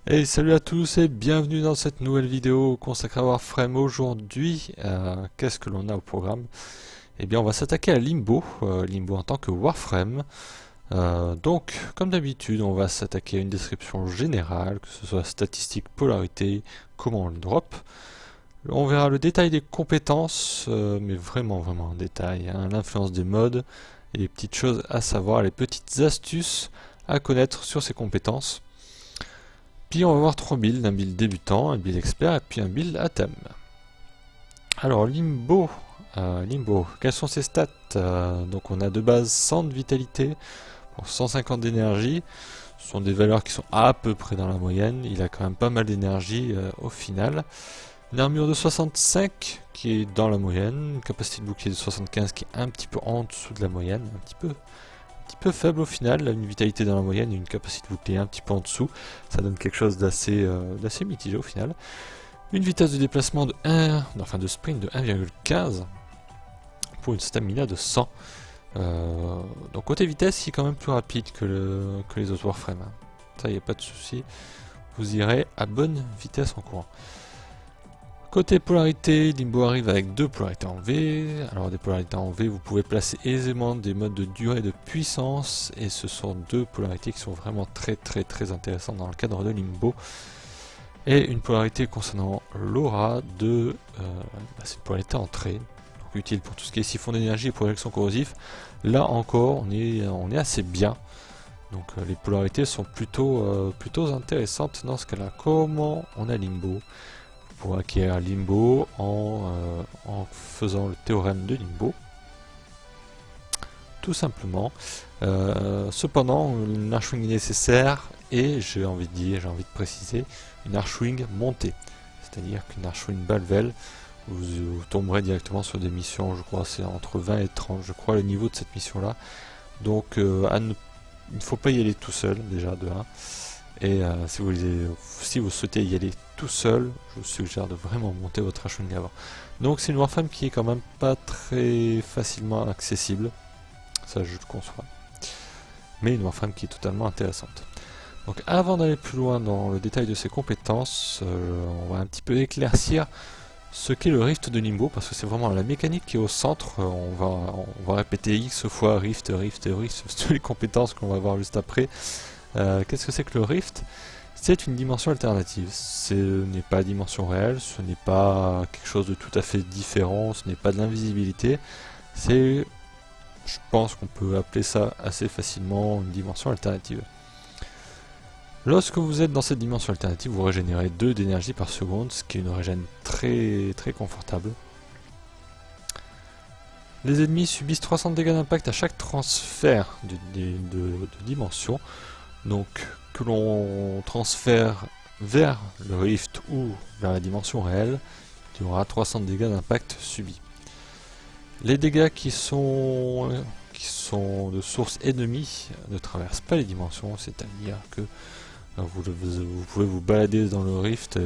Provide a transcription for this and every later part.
Hey, salut à tous et bienvenue dans cette nouvelle vidéo consacrée à Warframe. Aujourd'hui, qu'est-ce que l'on a au programme? Eh bien, on va s'attaquer à Limbo, Limbo en tant que Warframe. Donc, comme d'habitude, on va s'attaquer à une description générale, que ce soit statistique, polarité, comment on le drop. On verra le détail des compétences, mais vraiment en détail, hein, l'influence des modes, et les petites choses à savoir, les petites astuces à connaître sur ces compétences. Puis on va voir trois builds, un build débutant, un build expert et puis un build à thème. Alors Limbo, quelles sont ses stats? Donc on a de base 100 de vitalité pour 150 d'énergie. Ce sont des valeurs qui sont à peu près dans la moyenne. Il a quand même pas mal d'énergie au final. Une armure de 65 qui est dans la moyenne. Une capacité de bouclier de 75 qui est un petit peu en dessous de la moyenne. Un petit peu faible au final, une vitalité dans la moyenne et une capacité de bouclier un petit peu en dessous, ça donne quelque chose d'assez mitigé au final. Une vitesse de déplacement de 1, enfin de sprint de 1,15 pour une stamina de 100. Donc côté vitesse, il est quand même plus rapide que les autres Warframe. Ça, il n'y a pas de souci. Vous irez à bonne vitesse en courant. Côté polarité, Limbo arrive avec deux polarités en V. Alors des polarités en V, vous pouvez placer aisément des modes de durée et de puissance, et ce sont deux polarités qui sont vraiment très intéressantes dans le cadre de Limbo. Et une polarité concernant l'aura de... c'est une polarité entrée, donc utile pour tout ce qui est siphon d'énergie et projection corrosif. Là encore, on est assez bien. Donc les polarités sont plutôt intéressantes dans ce cas-là. Comment on a Limbo? Pour acquérir Limbo en faisant le théorème de Limbo, tout simplement. Cependant, une archwing est nécessaire et j'ai envie de préciser, une archwing montée, c'est-à-dire qu'une archwing Balvel, vous tomberez directement sur des missions, je crois c'est entre 20 et 30, je crois le niveau de cette mission-là. Donc il ne faut pas y aller tout seul déjà de 1. Et si vous souhaitez y aller tout seul, je vous suggère de vraiment monter votre Ashwing avant. Donc c'est une Warframe qui est quand même pas très facilement accessible, ça je le conçois, mais une Warframe qui est totalement intéressante. Donc avant d'aller plus loin dans le détail de ses compétences, on va un petit peu éclaircir ce qu'est le Rift de Limbo, parce que c'est vraiment la mécanique qui est au centre. On va répéter X fois Rift, toutes les compétences qu'on va voir juste après. Qu'est-ce que c'est que le Rift? C'est une dimension alternative. Ce n'est pas dimension réelle, ce n'est pas quelque chose de tout à fait différent, ce n'est pas de l'invisibilité. Je pense qu'on peut appeler ça assez facilement une dimension alternative. Lorsque vous êtes dans cette dimension alternative, vous régénérez 2 d'énergie par seconde, ce qui est une régène très confortable. Les ennemis subissent 300 dégâts d'impact à chaque transfert de dimension. Donc que l'on transfère vers le Rift ou vers la dimension réelle, il y aura 300 dégâts d'impact subis. Les dégâts qui sont de source ennemie ne traversent pas les dimensions, c'est-à-dire que vous pouvez vous balader dans le Rift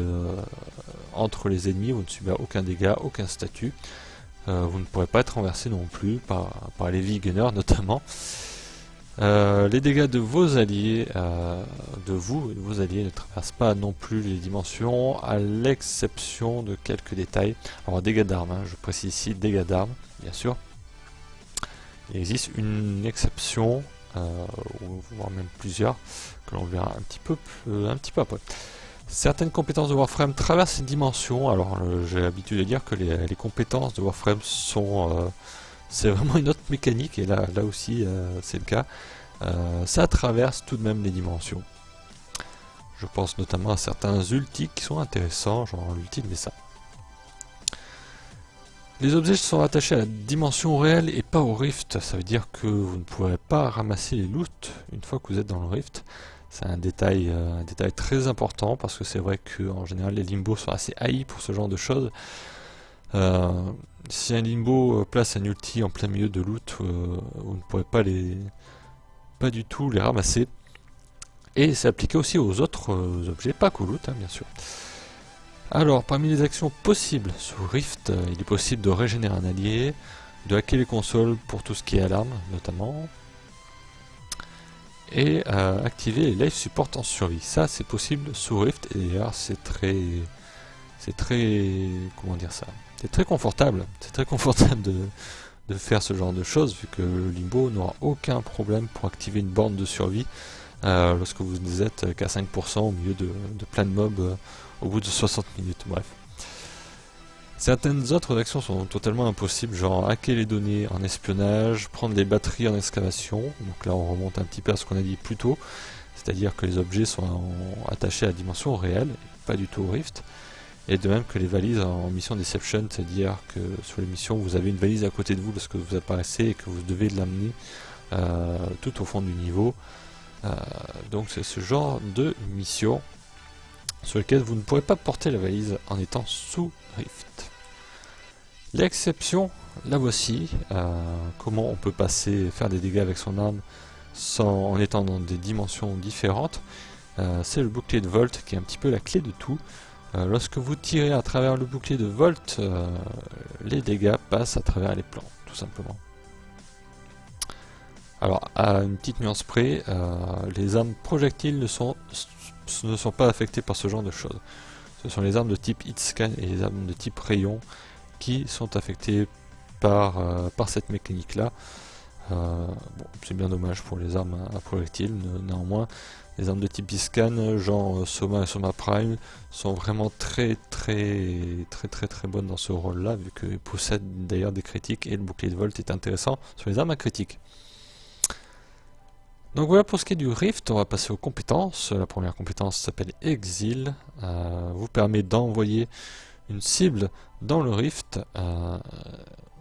entre les ennemis, vous ne subissez aucun dégât, aucun statut. Vous ne pourrez pas être renversé non plus par les V-Gunners notamment. Les dégâts de vos alliés, vos alliés ne traversent pas non plus les dimensions, à l'exception de quelques détails. Alors dégâts d'armes, hein, je précise ici dégâts d'armes, bien sûr. Il existe une exception, voire même plusieurs, que l'on verra un petit peu après. Certaines compétences de Warframe traversent les dimensions. Alors j'ai l'habitude de dire que les compétences de Warframe sont... c'est vraiment une autre mécanique, et là aussi c'est le cas. Ça traverse tout de même les dimensions. Je pense notamment à certains ultis qui sont intéressants, genre l'ulti de Mesa. Les objets sont attachés à la dimension réelle et pas au Rift. Ça veut dire que vous ne pourrez pas ramasser les loots une fois que vous êtes dans le Rift. C'est un détail très important, parce que c'est vrai qu'en général les limbos sont assez haïs pour ce genre de choses. Si un limbo place un ulti en plein milieu de loot, vous ne pourrez pas du tout les ramasser. Et c'est appliqué aussi aux autres objets, pas qu'au loot, hein, bien sûr. Alors, parmi les actions possibles sous Rift, il est possible de régénérer un allié, de hacker les consoles pour tout ce qui est alarme, notamment. et activer les live support en survie. Ça c'est possible sous Rift, et d'ailleurs c'est très comment dire ça, c'est très confortable de faire ce genre de choses, vu que Limbo n'aura aucun problème pour activer une borne de survie lorsque vous êtes qu'à 5% au milieu de plein de mobs au bout de 60 minutes. Bref. Certaines autres actions sont totalement impossibles, genre hacker les données en espionnage, prendre les batteries en excavation. Donc là on remonte un petit peu à ce qu'on a dit plus tôt, c'est-à-dire que les objets sont attachés à la dimension réelle, pas du tout au Rift. Et de même que les valises en mission Deception, c'est-à-dire que sur les missions vous avez une valise à côté de vous lorsque vous apparaissez et que vous devez l'amener tout au fond du niveau. Donc c'est ce genre de mission sur lequel vous ne pourrez pas porter la valise en étant sous Rift. L'exception, la voici. Comment on peut faire des dégâts avec son arme en étant dans des dimensions différentes. C'est le bouclier de Volt qui est un petit peu la clé de tout. Lorsque vous tirez à travers le bouclier de Volt, les dégâts passent à travers les plans, tout simplement. Alors, à une petite nuance près, les armes projectiles ne sont pas affectées par ce genre de choses. Ce sont les armes de type hitscan et les armes de type rayon qui sont affectées par cette mécanique-là. Bon, c'est bien dommage pour les armes à projectiles, néanmoins. Les armes de type hitscan, genre Soma et Soma Prime, sont vraiment très bonnes dans ce rôle-là, vu qu'ils possèdent d'ailleurs des critiques, et le bouclier de Volt est intéressant sur les armes à critique. Donc voilà pour ce qui est du Rift, on va passer aux compétences. La première compétence s'appelle Exil, vous permet d'envoyer une cible dans le Rift.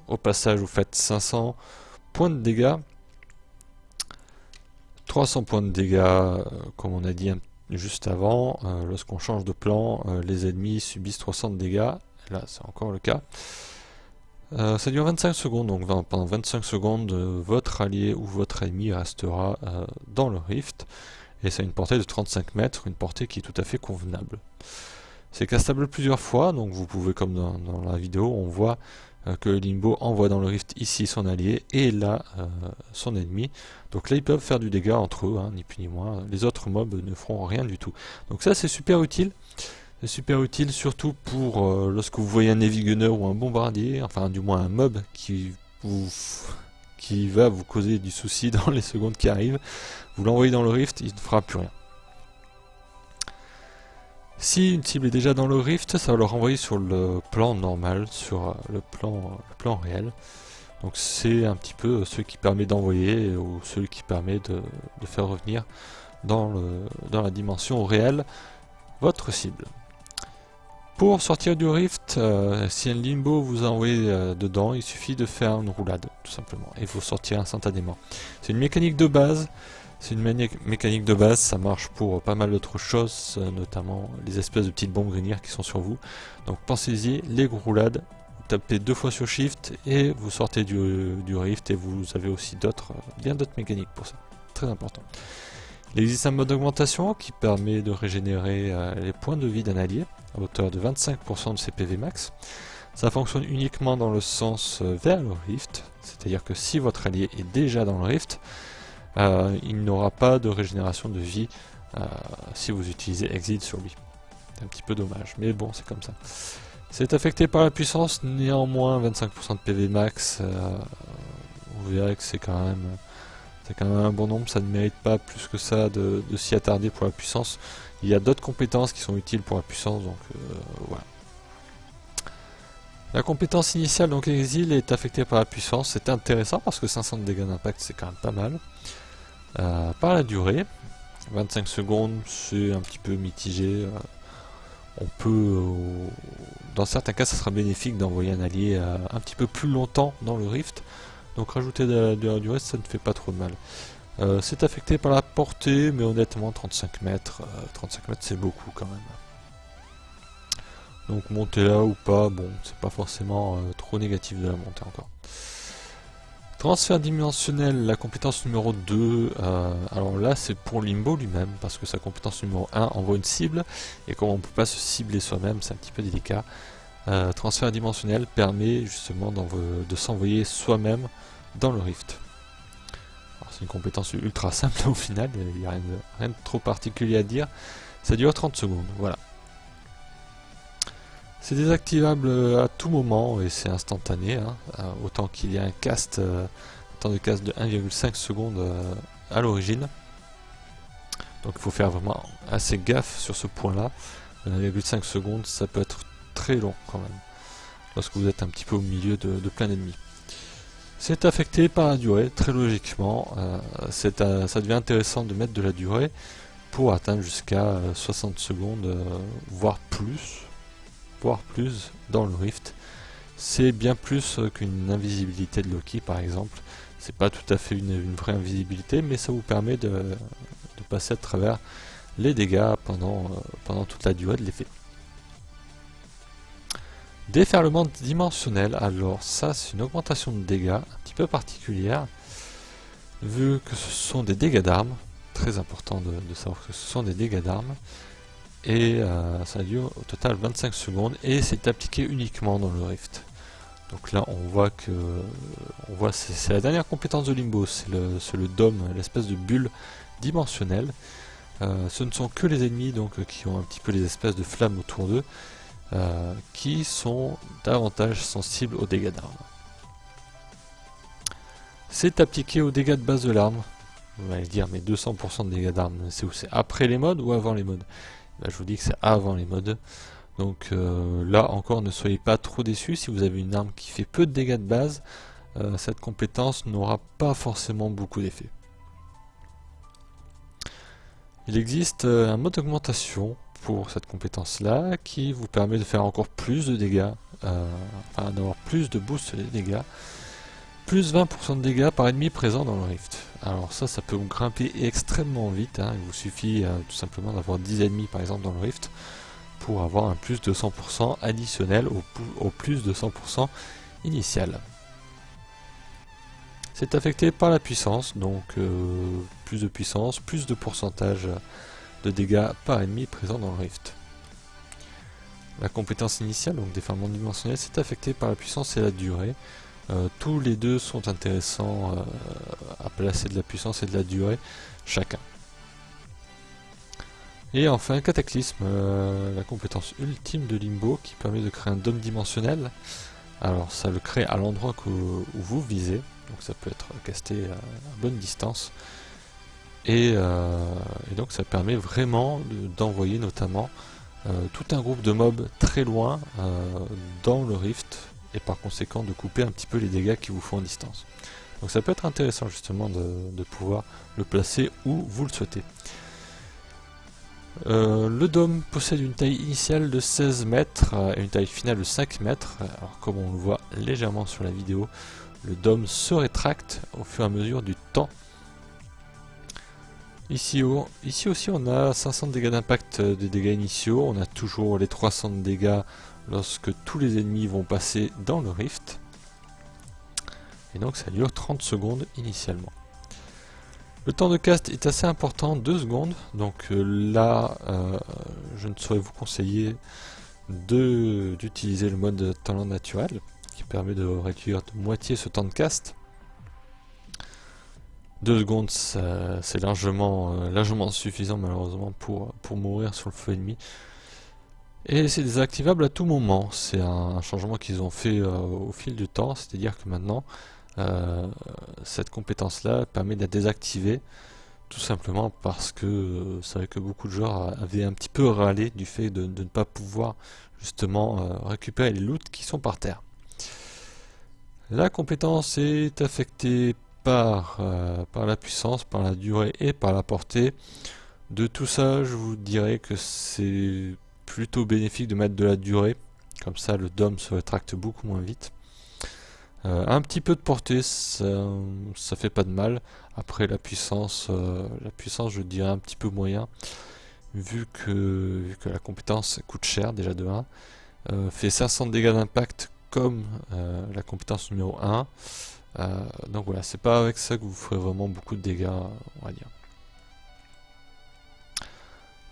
Au passage vous faites 500 points de dégâts, 300 points de dégâts comme on a dit juste avant. Lorsqu'on change de plan, les ennemis subissent 300 de dégâts, là c'est encore le cas. Ça dure 25 secondes, donc pendant 25 secondes, votre allié ou votre ennemi restera dans le Rift, et ça a une portée de 35 mètres, une portée qui est tout à fait convenable. C'est castable plusieurs fois, donc vous pouvez, comme dans la vidéo, on voit que Limbo envoie dans le Rift ici son allié, et là son ennemi. Donc là ils peuvent faire du dégât entre eux, hein, ni plus ni moins. Les autres mobs ne feront rien du tout. Donc ça c'est super utile. C'est super utile surtout pour lorsque vous voyez un Heavy Gunner ou un bombardier, enfin du moins un mob qui va vous causer du souci dans les secondes qui arrivent. Vous l'envoyez dans le Rift, il ne fera plus rien. Si une cible est déjà dans le Rift, ça va le renvoyer sur le plan normal, sur le plan réel. Donc c'est un petit peu ce qui permet d'envoyer ou ce qui permet de faire revenir dans la dimension réelle votre cible. Pour sortir du Rift, si un Limbo vous a envoyé dedans, il suffit de faire une roulade, tout simplement, et vous sortirez instantanément. C'est une mécanique de base, ça marche pour pas mal d'autres choses, notamment les espèces de petites bombes grinières qui sont sur vous. Donc pensez-y, les roulades, vous tapez 2 fois sur Shift et vous sortez du Rift, et vous avez aussi bien d'autres mécaniques pour ça, très important. Il existe un mode d'augmentation qui permet de régénérer les points de vie d'un allié à hauteur de 25% de ses PV max. Ça fonctionne uniquement dans le sens vers le Rift, c'est-à-dire que si votre allié est déjà dans le Rift, il n'aura pas de régénération de vie si vous utilisez Exil sur lui. C'est un petit peu dommage, mais bon, c'est comme ça. C'est affecté par la puissance, néanmoins 25% de PV max, vous verrez que c'est quand même un bon nombre, ça ne mérite pas plus que ça de s'y attarder pour la puissance. Il y a d'autres compétences qui sont utiles pour la puissance, donc voilà. La compétence initiale, donc Exil, est affectée par la puissance. C'est intéressant parce que 500 de dégâts d'impact, c'est quand même pas mal. Par la durée, 25 secondes, c'est un petit peu mitigé. On peut, dans certains cas, ça sera bénéfique d'envoyer un allié un petit peu plus longtemps dans le Rift. Donc rajouter de la durée, ça ne fait pas trop de mal. C'est affecté par la portée, mais honnêtement 35 mètres, 35 mètres c'est beaucoup quand même. Donc monter là ou pas, bon, c'est pas forcément trop négatif de la monter encore. Transfert dimensionnel, la compétence numéro 2, alors là c'est pour Limbo lui-même, parce que sa compétence numéro 1 envoie une cible, et comme on ne peut pas se cibler soi-même, c'est un petit peu délicat. Transfert dimensionnel permet justement de s'envoyer soi-même dans le Rift. Alors, C'est une compétence ultra simple au final, il n'y a rien de trop particulier à dire. Ça dure 30 secondes, voilà. C'est désactivable à tout moment et c'est instantané, hein. Autant qu'il y a un temps de cast de 1,5 secondes à l'origine. Donc il faut faire vraiment assez gaffe sur ce point-là. 1,5 secondes, ça peut être très long quand même, lorsque vous êtes un petit peu au milieu de plein d'ennemis. C'est affecté par la durée, très logiquement. Ça devient intéressant de mettre de la durée pour atteindre jusqu'à 60 secondes, voire plus dans le Rift. C'est bien plus qu'une invisibilité de Loki par exemple. C'est pas tout à fait une vraie invisibilité, mais ça vous permet de passer à travers les dégâts pendant toute la durée de l'effet. Déferlement dimensionnel, alors ça c'est une augmentation de dégâts un petit peu particulière, vu que ce sont des dégâts d'armes, très important de savoir que ce sont des dégâts d'armes, et ça dure au total 25 secondes, et c'est appliqué uniquement dans le Rift. Donc là on voit c'est la dernière compétence de Limbo, c'est le dôme, l'espèce de bulle dimensionnelle. Ce ne sont que les ennemis donc qui ont un petit peu les espèces de flammes autour d'eux, qui sont davantage sensibles aux dégâts d'armes. C'est appliqué aux dégâts de base de l'arme. Vous allez dire mais 200% de dégâts d'armes, c'est où? C'est après les modes ou avant les modes? Là je vous dis que c'est avant les modes. Donc là encore ne soyez pas trop déçus, si vous avez une arme qui fait peu de dégâts de base, cette compétence n'aura pas forcément beaucoup d'effet. Il existe un mode d'augmentation pour cette compétence là qui vous permet de faire encore plus de dégâts, enfin d'avoir plus de boost des dégâts, plus 20% de dégâts par ennemi présent dans le Rift. Alors ça peut vous grimper extrêmement vite, hein. Il vous suffit tout simplement d'avoir 10 ennemis par exemple dans le Rift pour avoir un plus de 100% additionnel au plus de 100% initial. C'est affecté par la puissance, donc plus de puissance, plus de pourcentage de dégâts par ennemi présent dans le Rift. La compétence initiale, donc déferlement dimensionnel, c'est affecté par la puissance et la durée. Tous les deux sont intéressants à placer de la puissance et de la durée chacun. Et enfin cataclysme, la compétence ultime de Limbo qui permet de créer un dôme dimensionnel. Alors ça le crée à l'endroit où vous visez, donc ça peut être casté à bonne distance. Et donc ça permet vraiment d'envoyer notamment tout un groupe de mobs très loin dans le Rift, et par conséquent de couper un petit peu les dégâts qui vous font en distance. Donc ça peut être intéressant justement de pouvoir le placer où vous le souhaitez. Le dôme possède une taille initiale de 16 mètres et une taille finale de 5 mètres. Alors comme on le voit légèrement sur la vidéo, le dôme se rétracte au fur et à mesure du temps. Ici aussi on a 500 dégâts d'impact des dégâts initiaux, on a toujours les 300 de dégâts lorsque tous les ennemis vont passer dans le Rift. Et donc ça dure 30 secondes initialement. Le temps de cast est assez important, 2 secondes, donc là je ne saurais vous conseiller d'utiliser le mode talent naturel qui permet de réduire de moitié ce temps de cast. 2 secondes c'est largement suffisant malheureusement pour mourir sur le feu ennemi. Et c'est désactivable à tout moment, c'est un changement qu'ils ont fait au fil du temps, c'est-à-dire que maintenant cette compétence là permet de la désactiver tout simplement parce que c'est vrai que beaucoup de joueurs avaient un petit peu râlé du fait de ne pas pouvoir justement récupérer les loots qui sont par terre. La compétence est affectée par la puissance, par la durée et par la portée. De tout ça je vous dirais que c'est plutôt bénéfique de mettre de la durée, comme ça le dôme se rétracte beaucoup moins vite. Un petit peu de portée, ça fait pas de mal. Après la puissance je dirais un petit peu moyen, vu que la compétence coûte cher déjà de 1. Fait 500 dégâts d'impact comme la compétence numéro 1. Donc voilà, c'est pas avec ça que vous ferez vraiment beaucoup de dégâts, on va dire.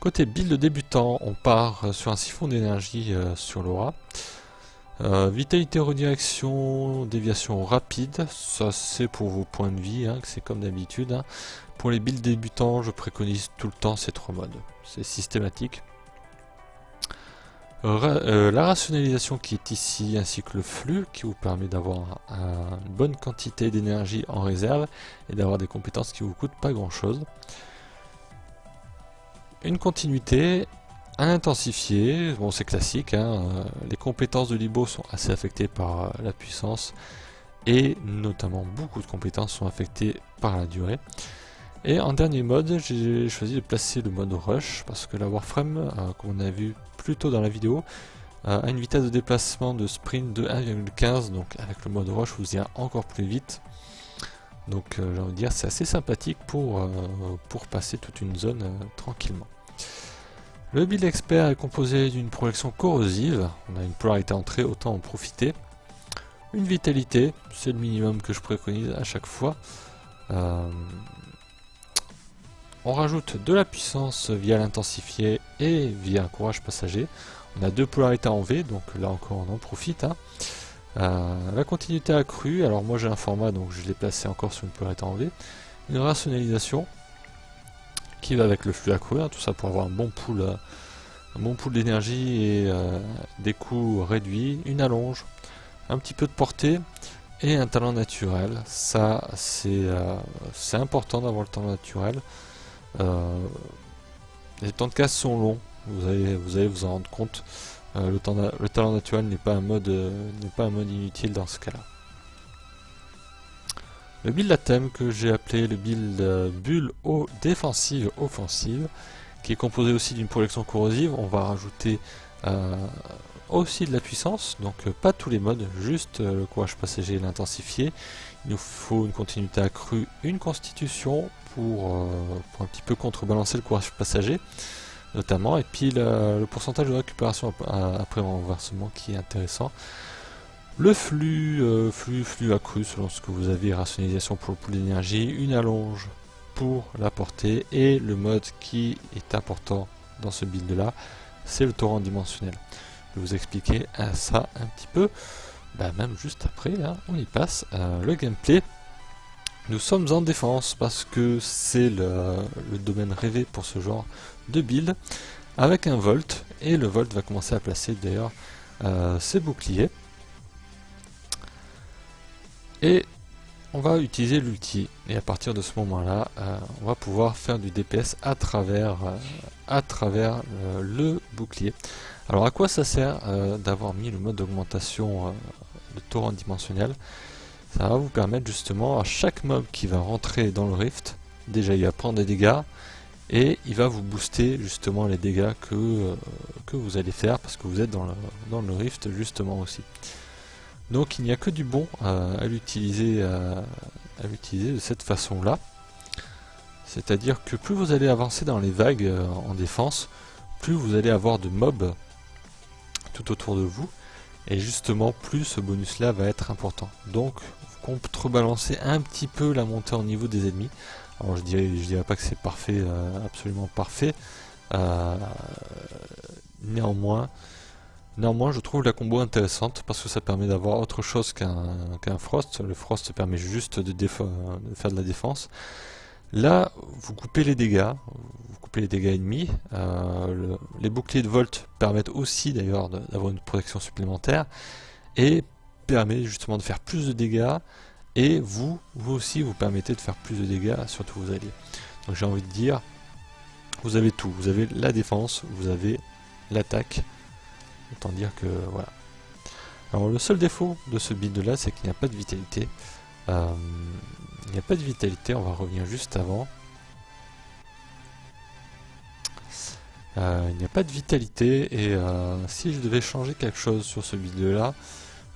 Côté build débutant, on part sur un siphon d'énergie sur l'aura. Vitalité, redirection, déviation rapide, ça c'est pour vos points de vie, hein, que c'est comme d'habitude. Hein. Pour les builds débutants, je préconise tout le temps ces 3 modes, c'est systématique. La rationalisation qui est ici, ainsi que le flux, qui vous permet d'avoir une bonne quantité d'énergie en réserve et d'avoir des compétences qui vous coûtent pas grand chose. Une continuité, un intensifié, bon c'est classique, hein, les compétences de Libo sont assez affectées par la puissance et notamment beaucoup de compétences sont affectées par la durée. Et en dernier mode, j'ai choisi de placer le mode rush parce que la Warframe, comme on a vu plus tôt dans la vidéo, a une vitesse de déplacement de sprint de 1,15, donc avec le mode rush vous irez encore plus vite. Donc j'ai envie de dire c'est assez sympathique pour passer toute une zone tranquillement. Le build expert est composé d'une projection corrosive, on a une polarité entrée, autant en profiter. Une vitalité, c'est le minimum que je préconise à chaque fois. On rajoute de la puissance via l'intensifié et via un courage passager. On a 2 polarités en V, donc là encore on en profite. Hein. La continuité accrue, alors moi j'ai un format donc je l'ai placé encore sur une polarité en V. Une rationalisation qui va avec le flux accru, hein, tout ça pour avoir un bon pool d'énergie et des coûts réduits. Une allonge, un petit peu de portée et un talent naturel. Ça c'est important d'avoir le talent naturel. Les temps de casse sont longs, vous allez vous en rendre compte. Le talent naturel n'est pas un mode inutile dans ce cas-là. Le build à thème que j'ai appelé le build bulle défensive offensive, qui est composé aussi d'une projection corrosive. On va rajouter aussi de la puissance, donc pas tous les modes, juste le courage passager et l'intensifié. Il nous faut une continuité accrue, une constitution pour un petit peu contrebalancer le courage passager notamment, et puis le pourcentage de récupération après renversement qui est intéressant. Le flux accru selon ce que vous avez, rationalisation pour le pool d'énergie, une allonge pour la portée, et le mode qui est important dans ce build là, c'est le torrent dimensionnel. Je vais vous expliquer ça un petit peu, même juste après, là, on y passe. Le gameplay, nous sommes en défense parce que c'est le domaine rêvé pour ce genre de build, avec un Volt, et le Volt va commencer à placer d'ailleurs ses boucliers. Et on va utiliser l'ulti, et à partir de ce moment-là, on va pouvoir faire du DPS à travers le bouclier. Alors à quoi ça sert d'avoir mis le mode d'augmentation de torrent dimensionnel? Ça va vous permettre justement à chaque mob qui va rentrer dans le rift, déjà il va prendre des dégâts, et il va vous booster justement les dégâts que vous allez faire parce que vous êtes dans le rift justement aussi. Donc il n'y a que du bon à l'utiliser de cette façon-là. C'est-à-dire que plus vous allez avancer dans les vagues en défense, plus vous allez avoir de mobs tout autour de vous. Et justement, plus ce bonus-là va être important. Donc, vous contrebalancez un petit peu la montée en niveau des ennemis. Alors je dirais pas que c'est parfait, absolument parfait. Néanmoins, je trouve la combo intéressante parce que ça permet d'avoir autre chose qu'un Frost. Le Frost permet juste de faire de la défense. Là, vous coupez les dégâts, ennemis. Les boucliers de Volt permettent aussi d'ailleurs d'avoir une protection supplémentaire et permet justement de faire plus de dégâts. Et vous aussi, vous permettez de faire plus de dégâts sur tous vos alliés. Donc j'ai envie de dire, vous avez tout. Vous avez la défense, vous avez l'attaque. Autant dire que voilà. Alors le seul défaut de ce build là, c'est qu'il n'y a pas de vitalité. Il n'y a pas de vitalité, on va revenir juste avant. Il n'y a pas de vitalité et si je devais changer quelque chose sur ce build là,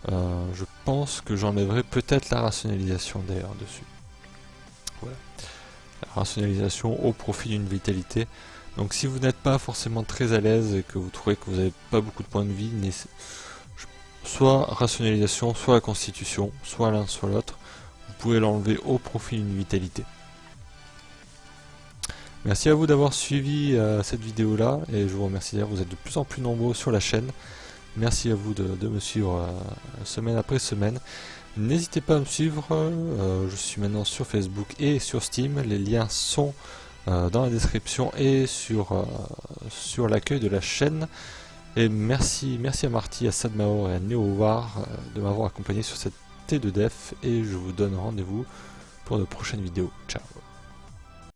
je pense que j'enlèverais peut-être la rationalisation d'ailleurs dessus. Voilà. La rationalisation au profit d'une vitalité. Donc si vous n'êtes pas forcément très à l'aise et que vous trouvez que vous n'avez pas beaucoup de points de vie, soit rationalisation, soit la constitution, soit l'un soit l'autre, vous pouvez l'enlever au profit d'une vitalité. Merci à vous d'avoir suivi cette vidéo là et je vous remercie d'ailleurs, vous êtes de plus en plus nombreux sur la chaîne. Merci à vous de me suivre semaine après semaine. N'hésitez pas à me suivre, je suis maintenant sur Facebook et sur Steam, les liens sont dans la description et sur l'accueil de la chaîne. Et merci à Marty, à Sadmaor et à NeoWar de m'avoir accompagné sur cette T2Def et je vous donne rendez-vous pour de prochaines vidéos. Ciao.